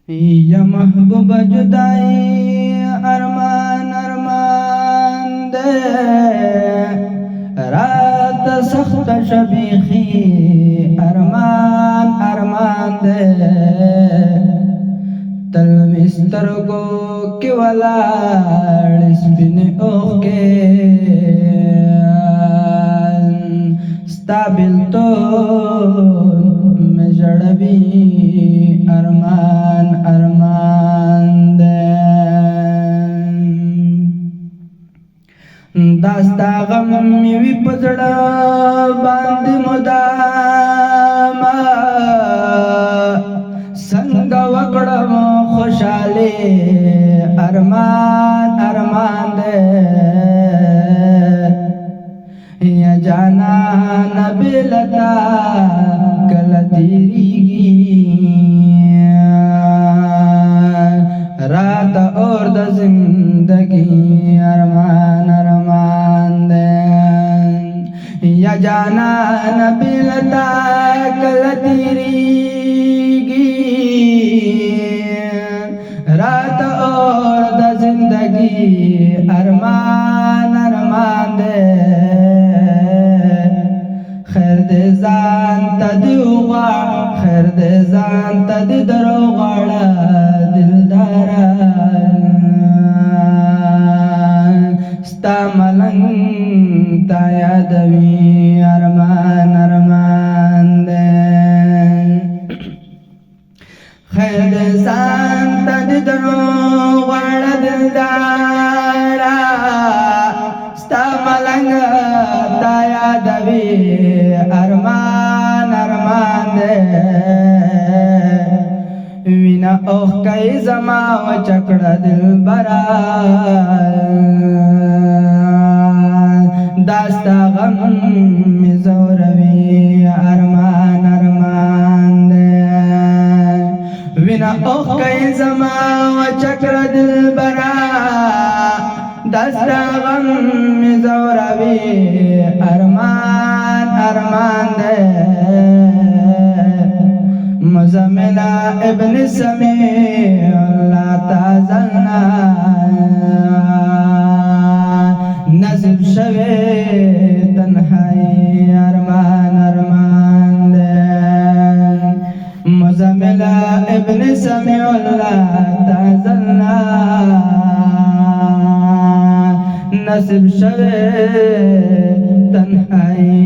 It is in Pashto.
یا محبوب جدائی ارمان ارمان دے رات سخت شبیخی ارمان ارمان دے تلوستر کو کی ولاڑ سپن اوخ کے ستابل تو میں جڑبی ارمان ارمان دے داستا غم میوی پزڑا باندی مداما سنگ وکڑم خوشحالی ارمان ارمان دے یا جانا نبیلتا کل تیریگی رات اور د زندگی ارمان ارمان دے یا جانا نبیلتا کل تیریگی رات اور د زندگی ارمان ارمان دے خیر دے زان تا دیوغا خیر دے زان تا دی دروغاڑا دلدارا ستا ملنگ تا یادوی ارمان ارمان دے خیر دے زان تا دی دروغاڑا دلدارا ستا ملنگ تا یادوی ارمان ارمان دے وینا اوخ کئی زما و چکڑا دل برا داستا غم می زوروی ارمان ارمان دے وینا اوخ کئی زما و چکڑا دل برا داستا غم می زوروی ارمان ارمان دے مزملا ابن سمیع اللہ تازلنا نصیب شوے تنہائی ارمان ارمان دے مزملا ابن سمیع اللہ تازلنا نصیب شوے تنہائی